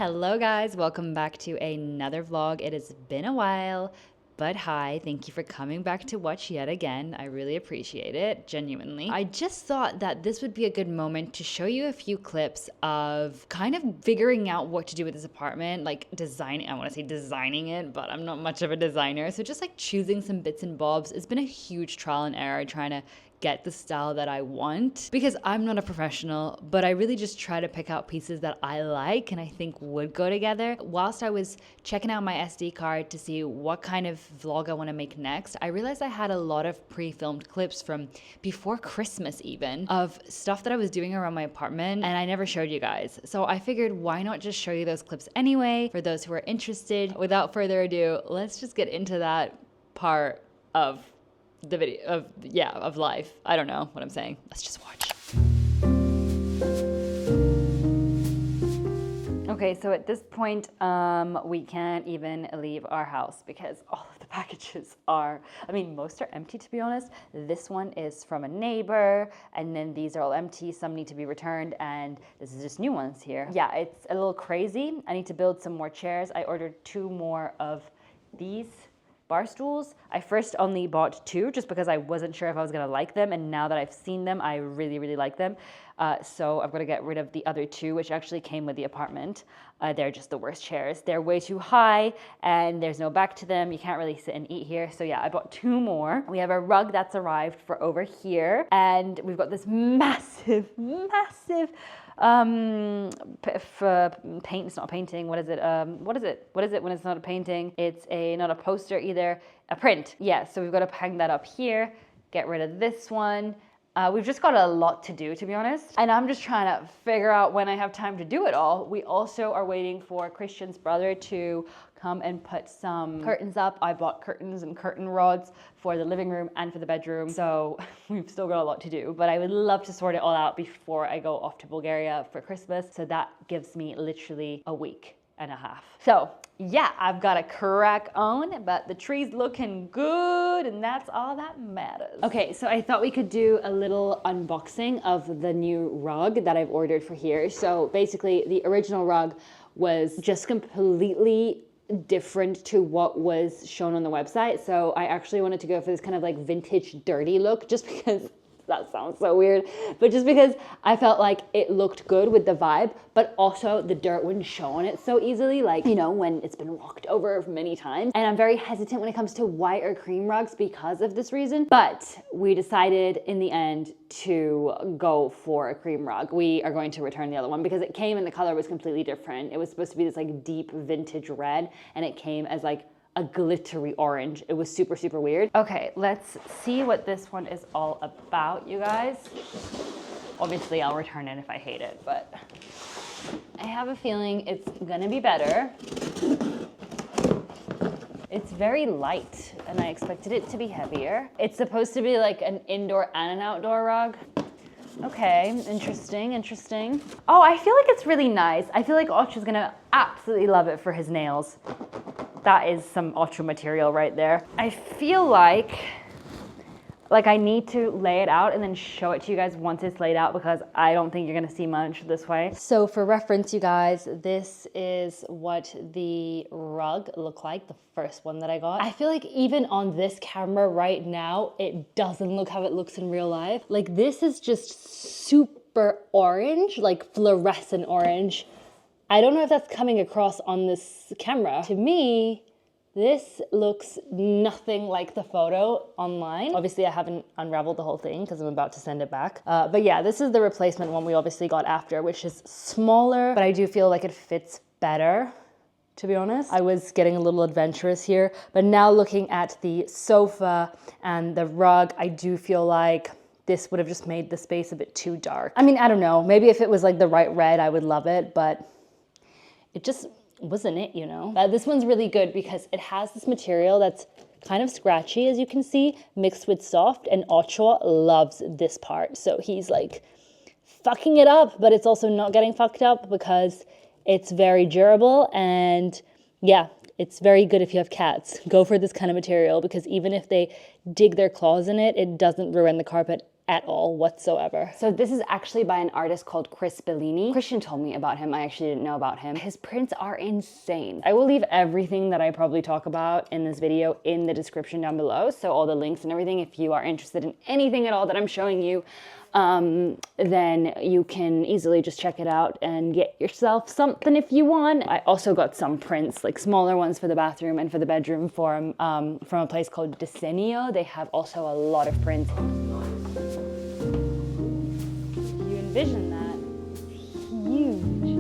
Hello guys, welcome back to another vlog. It has been a while, but hi, thank you for coming back to watch yet again. I really appreciate it, genuinely. I just thought that this would be a good moment to show you a few clips of kind of figuring out what to do with this apartment, like designing, I want to say designing it, but I'm not much of a designer. So just like choosing some bits and bobs. It's been a huge trial and error trying to get the style that I want because I'm not a professional, but I really just try to pick out pieces that I like and I think would go together. Whilst I was checking out my SD card to see what kind of vlog I want to make next, I realized I had a lot of pre-filmed clips from before Christmas even of stuff that I was doing around my apartment and I never showed you guys. So I figured why not just show you those clips anyway for those who are interested. Without further ado, let's just get into that part of the video of life. I don't know what I'm saying. Let's just watch. Okay, so at this point, we can't even leave our house because all of the packages are, most are empty to be honest. This one is from a neighbor, and then these are all empty. Some need to be returned, and this is just new ones here. Yeah, it's a little crazy. I need to build some more chairs. I ordered 2 more of these bar stools. I first only bought 2 just because I wasn't sure if I was gonna like them, and now that I've seen them, I really, really like them. So I'm gonna get rid of the other 2, which actually came with the apartment. They're just the worst chairs. They're way too high, and there's no back to them. You can't really sit and eat here. So yeah, I bought 2 more. We have a rug that's arrived for over here, and we've got this massive paint. It's not a painting. What is it? What is it when it's not a painting? It's not a poster either. A print. Yeah, so we've got to hang that up here. Get rid of this one. We've just got a lot to do, to be honest. And I'm just trying to figure out when I have time to do it all. We also are waiting for Christian's brother to come and put some curtains up. I bought curtains and curtain rods for the living room and for the bedroom. So we've still got a lot to do, but I would love to sort it all out before I go off to Bulgaria for Christmas. So that gives me literally a week and a half. So yeah, I've got a crack on, but the tree's looking good and that's all that matters. Okay, so I thought we could do a little unboxing of the new rug that I've ordered for here. So basically the original rug was just completely different to what was shown on the website. So I actually wanted to go for this kind of like vintage dirty look just because that sounds so weird, but just because I felt like it looked good with the vibe, but also the dirt wouldn't show on it so easily, like, you know, when it's been walked over many times. And I'm very hesitant when it comes to white or cream rugs because of this reason, but we decided in the end to go for a cream rug. We are going to return the other one because it came and the color was completely different. It was supposed to be this like deep vintage red, and it came as like a glittery orange. It was super, super weird. Okay, let's see what this one is all about, you guys. Obviously, I'll return it if I hate it, but I have a feeling it's gonna be better. It's very light, and I expected it to be heavier. It's supposed to be like an indoor and an outdoor rug. Okay, interesting, interesting. Oh, I feel like it's really nice. I feel like Ocha's gonna absolutely love it for his nails. That is some Ocho material right there. I feel like I need to lay it out and then show it to you guys once it's laid out because I don't think you're gonna see much this way. So for reference, you guys, this is what the rug looked like, the first one that I got. I feel like even on this camera right now, it doesn't look how it looks in real life. Like this is just super orange, like fluorescent orange. I don't know if that's coming across on this camera. To me, this looks nothing like the photo online. Obviously, I haven't unraveled the whole thing because I'm about to send it back. But yeah, this is the replacement one we obviously got after, which is smaller, but I do feel like it fits better, to be honest. I was getting a little adventurous here, but now looking at the sofa and the rug, I do feel like this would have just made the space a bit too dark. I mean, I don't know. Maybe if it was like the right red, I would love it, but it just wasn't it, you know? This one's really good because it has this material that's kind of scratchy, as you can see, mixed with soft, and Ocho loves this part. So he's like fucking it up, but it's also not getting fucked up because it's very durable, and yeah, it's very good if you have cats. Go for this kind of material because even if they dig their claws in it, it doesn't ruin the carpet at all whatsoever. So this is actually by an artist called Chris Bellini. Christian told me about him. I actually didn't know about him. His prints are insane. I will leave everything that I probably talk about in this video in the description down below. So all the links and everything, if you are interested in anything at all that I'm showing you, then you can easily just check it out and get yourself something if you want. I also got some prints, like smaller ones for the bathroom and for the bedroom from a place called Decenio. They have also a lot of prints. You envision that? It's huge.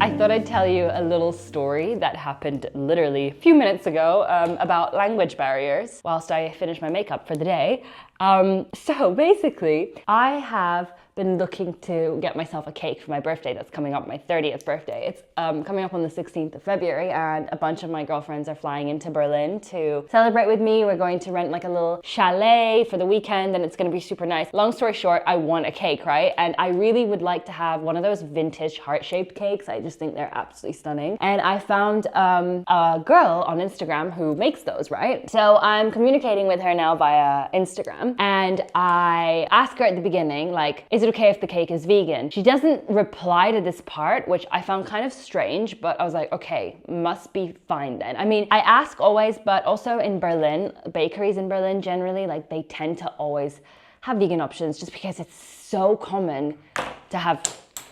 I thought I'd tell you a little story that happened literally a few minutes ago about language barriers whilst I finish my makeup for the day. So basically, I have been looking to get myself a cake for my birthday that's coming up, my 30th birthday. It's coming up on the 16th of February, and a bunch of my girlfriends are flying into Berlin to celebrate with me. We're going to rent like a little chalet for the weekend, and it's gonna be super nice. Long story short, I want a cake, right? And I really would like to have one of those vintage heart-shaped cakes. I just think they're absolutely stunning. And I found a girl on Instagram who makes those, right? So I'm communicating with her now via Instagram, and I asked her at the beginning, like, is it okay if the cake is vegan? She doesn't reply to this part, which I found kind of strange, but I was like, okay, must be fine then. I mean, I ask always, but also in Berlin, bakeries in Berlin generally, like they tend to always have vegan options just because it's so common to have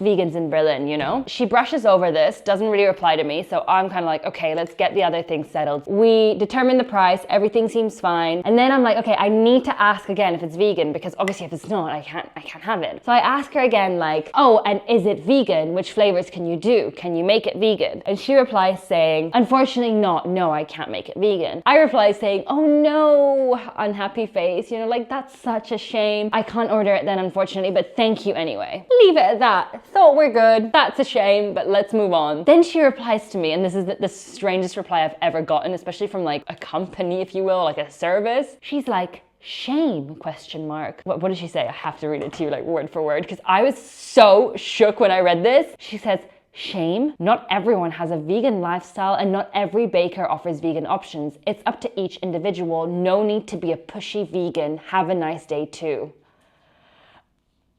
vegans in Berlin, you know? She brushes over this, doesn't really reply to me, so I'm kind of like, okay, let's get the other things settled. We determine the price, everything seems fine, and then I'm like, okay, I need to ask again if it's vegan, because obviously if it's not, I can't have it. So I ask her again, like, oh, and is it vegan? Which flavors can you do? Can you make it vegan? And she replies saying, unfortunately not, no, I can't make it vegan. I reply saying, oh no, unhappy face, you know, like that's such a shame. I can't order it then, unfortunately, but thank you anyway. Leave it at that. Thought we're good. That's a shame, but let's move on. Then she replies to me, and this is the strangest reply I've ever gotten, especially from like a company, if you will, like a service. She's like, shame, question mark. What did she say? I have to read it to you like word for word, because I was so shook when I read this. She says, shame, not everyone has a vegan lifestyle and not every baker offers vegan options. It's up to each individual. No need to be a pushy vegan. Have a nice day too.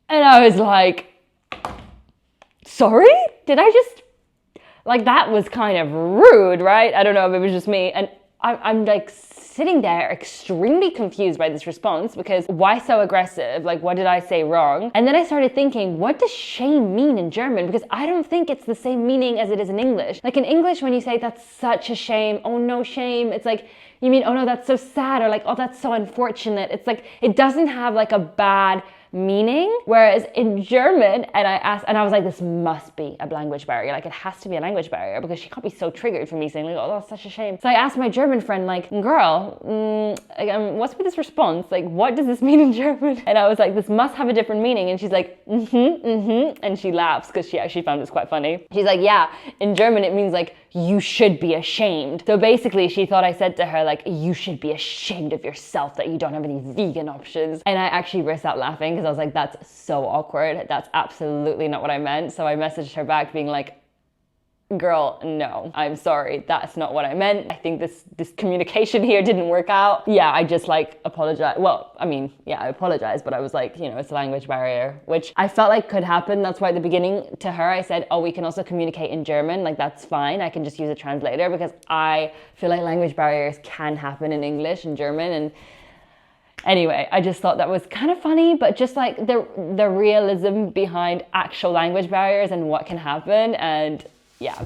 And I was like, sorry? Did I just, like, that was kind of rude, right? I don't know if it was just me. And I'm like sitting there extremely confused by this response, because why so aggressive? Like, what did I say wrong? And then I started thinking, what does shame mean in German? Because I don't think it's the same meaning as it is in English. Like in English, when you say that's such a shame, oh no, shame, it's like, you mean, oh no, that's so sad, or like, oh, that's so unfortunate. It's like, it doesn't have like a bad meaning. Whereas in German, and I was like, this must be a language barrier. Like it has to be a language barrier, because she can't be so triggered from me saying like, oh, that's such a shame. So I asked my German friend, like, girl, what's with this response? Like, what does this mean in German? And I was like, this must have a different meaning. And she's like, and she laughs because she actually found this quite funny. She's like, yeah, in German it means like, you should be ashamed. So basically she thought I said to her like, you should be ashamed of yourself that you don't have any vegan options. And I actually burst out laughing because I was like, that's so awkward. That's absolutely not what I meant. So I messaged her back being like, girl, no, I'm sorry. That's not what I meant. I think this communication here didn't work out. Yeah, I just like apologize. Well, I mean, yeah, I apologize, but I was like, you know, it's a language barrier, which I felt like could happen. That's why at the beginning to her, I said, oh, we can also communicate in German. Like, that's fine. I can just use a translator, because I feel like language barriers can happen in English and German. And anyway, I just thought that was kind of funny, but just like the realism behind actual language barriers and what can happen. And yeah,